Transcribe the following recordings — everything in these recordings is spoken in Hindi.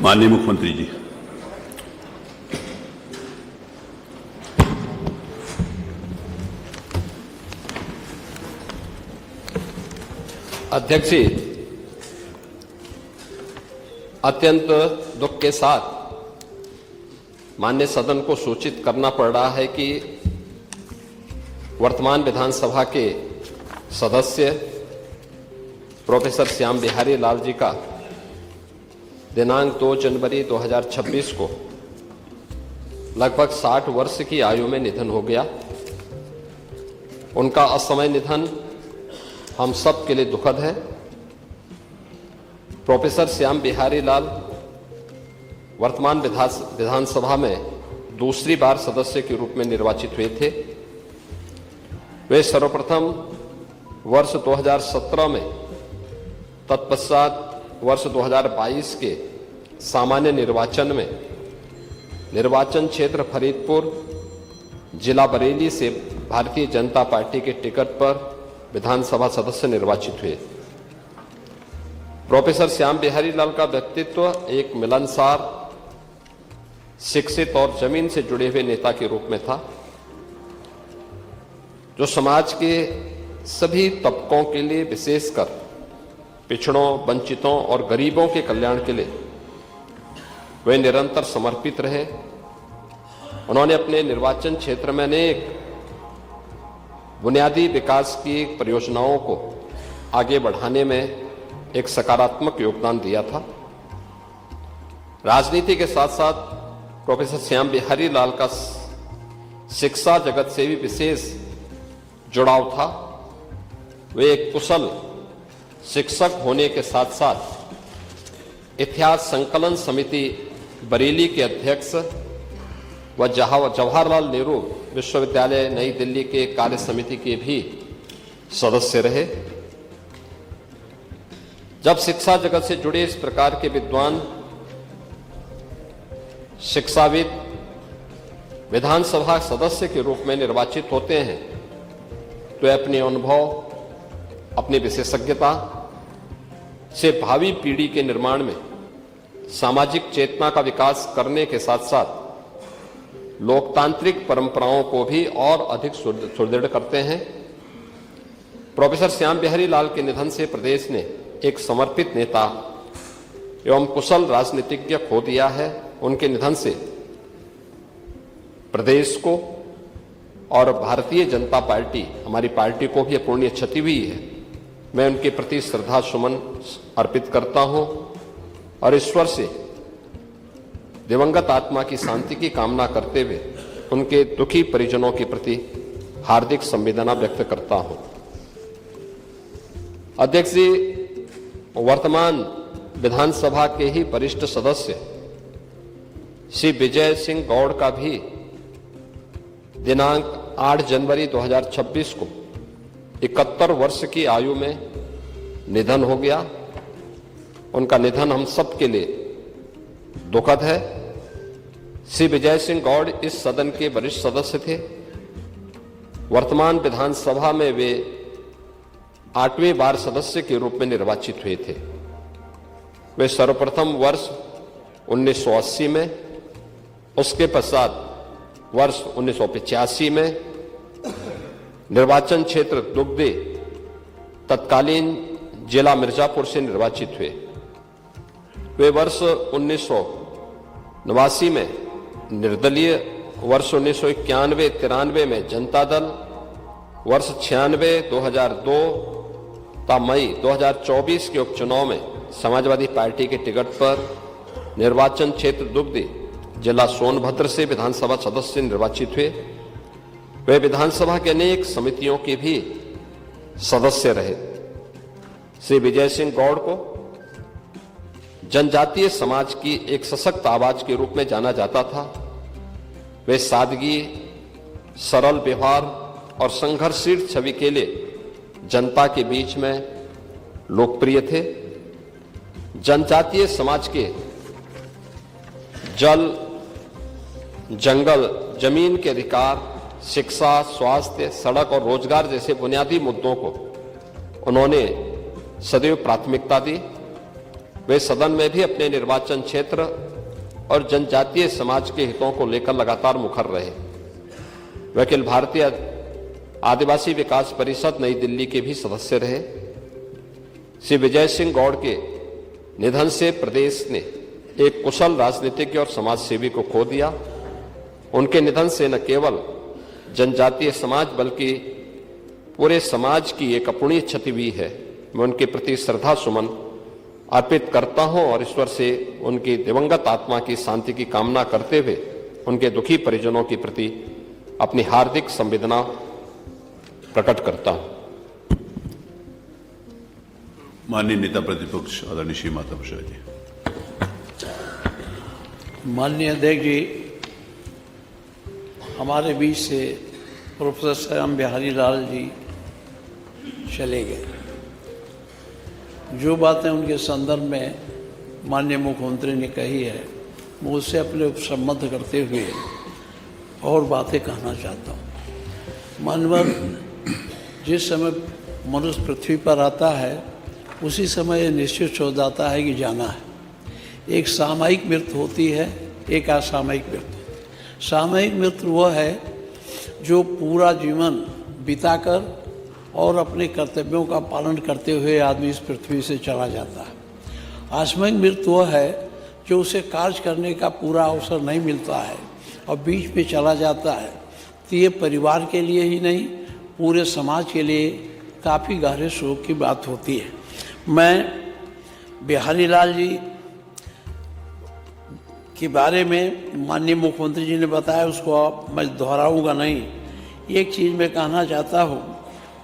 माननीय मुख्यमंत्री जी। अध्यक्ष जी, अत्यंत दुख के साथ माननीय सदन को सूचित करना पड़ रहा है कि वर्तमान विधानसभा के सदस्य प्रोफेसर श्याम बिहारी लाल जी का दिनांक 2 जनवरी 2026 को लगभग 60 वर्ष की आयु में निधन हो गया। उनका असमय निधन हम सब के लिए दुखद है। प्रोफेसर श्याम बिहारी लाल वर्तमान विधानसभा में दूसरी बार सदस्य के रूप में निर्वाचित हुए थे। वे सर्वप्रथम वर्ष 2017 में, तत्पश्चात वर्ष 2022 के सामान्य निर्वाचन में निर्वाचन क्षेत्र फरीदपुर, जिला बरेली से भारतीय जनता पार्टी के टिकट पर विधानसभा सदस्य निर्वाचित हुए। प्रोफेसर श्याम बिहारी लाल का व्यक्तित्व एक मिलनसार, शिक्षित और जमीन से जुड़े हुए नेता के रूप में था, जो समाज के सभी तबकों के लिए, विशेषकर पिछड़ों, वंचितों और गरीबों के कल्याण के लिए वे निरंतर समर्पित रहे। उन्होंने अपने निर्वाचन क्षेत्र में अनेक बुनियादी विकास की परियोजनाओं को आगे बढ़ाने में एक सकारात्मक योगदान दिया था। राजनीति के साथ साथ प्रोफेसर श्याम बिहारी लाल का शिक्षा जगत से भी विशेष जुड़ाव था। वे एक कुशल शिक्षक होने के साथ साथ इतिहास संकलन समिति बरेली के अध्यक्ष व जवाहरलाल नेहरू विश्वविद्यालय नई दिल्ली के कार्य समिति के भी सदस्य रहे। जब शिक्षा जगत से जुड़े इस प्रकार के विद्वान, शिक्षाविद विधानसभा सदस्य के रूप में निर्वाचित होते हैं तो अपने अनुभव, अपनी विशेषज्ञता से भावी पीढ़ी के निर्माण में सामाजिक चेतना का विकास करने के साथ साथ लोकतांत्रिक परंपराओं को भी और अधिक सुदृढ़ करते हैं। प्रोफेसर श्याम बिहारी लाल के निधन से प्रदेश ने एक समर्पित नेता एवं कुशल राजनीतिज्ञ खो दिया है। उनके निधन से प्रदेश को और भारतीय जनता पार्टी, हमारी पार्टी को भी अपूरणीय क्षति हुई है। मैं उनके प्रति श्रद्धा सुमन अर्पित करता हूं और ईश्वर से दिवंगत आत्मा की शांति की कामना करते हुए उनके दुखी परिजनों के प्रति हार्दिक संवेदना व्यक्त करता हूं। अध्यक्ष जी, वर्तमान विधानसभा के ही वरिष्ठ सदस्य श्री विजय सिंह गौड़ का भी दिनांक 8 जनवरी 2026 को 71 वर्ष की आयु में निधन हो गया। उनका निधन हम सब के लिए दुखद है। श्री विजय सिंह गौड़ इस सदन के वरिष्ठ सदस्य थे। वर्तमान विधानसभा में वे 8वें बार सदस्य के रूप में निर्वाचित हुए थे। वे सर्वप्रथम वर्ष 1980 में, उसके पश्चात वर्ष 1985 में निर्वाचन क्षेत्र दुग्धे, तत्कालीन जिला मिर्जापुर से निर्वाचित हुए। वे वर्ष 1989 में निर्दलीय, वर्ष 1991-93 में जनता दल, वर्ष 96-2002 ता मई 2024 के उपचुनाव में समाजवादी पार्टी के टिकट पर निर्वाचन क्षेत्र दुग्धे, जिला सोनभद्र से विधानसभा सदस्य निर्वाचित हुए। वे विधानसभा के अनेक समितियों के भी सदस्य रहे। श्री विजय सिंह गौड़ को जनजातीय समाज की एक सशक्त आवाज के रूप में जाना जाता था। वे सादगी, सरल व्यवहार और संघर्षशील छवि के लिए जनता के बीच में लोकप्रिय थे। जनजातीय समाज के जल, जंगल, जमीन के अधिकार, शिक्षा, स्वास्थ्य, सड़क और रोजगार जैसे बुनियादी मुद्दों को उन्होंने सदैव प्राथमिकता दी। वे सदन में भी अपने निर्वाचन क्षेत्र और जनजातीय समाज के हितों को लेकर लगातार मुखर रहे। वे अखिल भारतीय आदिवासी विकास परिषद नई दिल्ली के भी सदस्य रहे। श्री विजय सिंह गौड़ के निधन से प्रदेश ने एक कुशल राजनीतिज्ञ और समाज सेवी को खो दिया। उनके निधन से न केवल जनजातीय समाज बल्कि पूरे समाज की एक अपूर्णीय क्षति हुई है। मैं उनके प्रति श्रद्धा सुमन अर्पित करता हूं और ईश्वर से उनकी दिवंगत आत्मा की शांति की कामना करते हुए उनके दुखी परिजनों के प्रति अपनी हार्दिक संवेदना प्रकट करता हूं। माननीय नेता प्रतिपक्ष आदरणीय श्री माता प्रसाद जी। माननीय अध्यक्ष जी, हमारे बीच से प्रोफेसर श्याम बिहारी लाल जी चले गए। जो बातें उनके संदर्भ में माननीय मुख्यमंत्री ने कही है, मैं उससे अपने संबद्ध करते हुए और बातें कहना चाहता हूँ। मानव जिस समय मनुष्य पृथ्वी पर आता है उसी समय निश्चित हो जाता है कि जाना है। एक सामयिक मृत्यु होती है, एक असामयिक मृत्यु। सामयिक मृत्यु वह है जो पूरा जीवन बिताकर और अपने कर्तव्यों का पालन करते हुए आदमी इस पृथ्वी से चला जाता है। असामयिक मृत्यु वह है जो उसे कार्य करने का पूरा अवसर नहीं मिलता है और बीच में चला जाता है। तो ये परिवार के लिए ही नहीं, पूरे समाज के लिए काफ़ी गहरे शोक की बात होती है। मैं बिहारी लाल जी के बारे में माननीय मुख्यमंत्री जी ने बताया, उसको मैं दोहराऊंगा नहीं। एक चीज़ मैं कहना चाहता हूँ,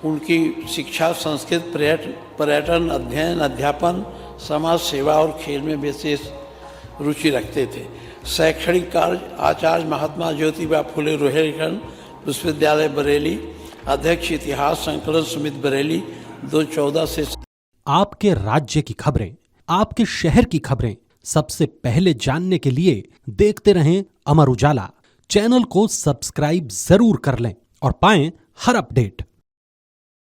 उनकी शिक्षा, संस्कृत, पर्यटन, अध्ययन, अध्यापन, समाज सेवा और खेल में विशेष रुचि रखते थे। शैक्षणिक कार्य आचार्य महात्मा ज्योतिबा फुले रोहिलखंड विश्वविद्यालय बरेली, अध्यक्ष इतिहास संकलन समिति बरेली 2014 से। आपके राज्य की खबरें, आपके शहर की खबरें सबसे पहले जानने के लिए देखते रहें अमर उजाला। चैनल को सब्सक्राइब जरूर कर लें और पाएं हर अपडेट।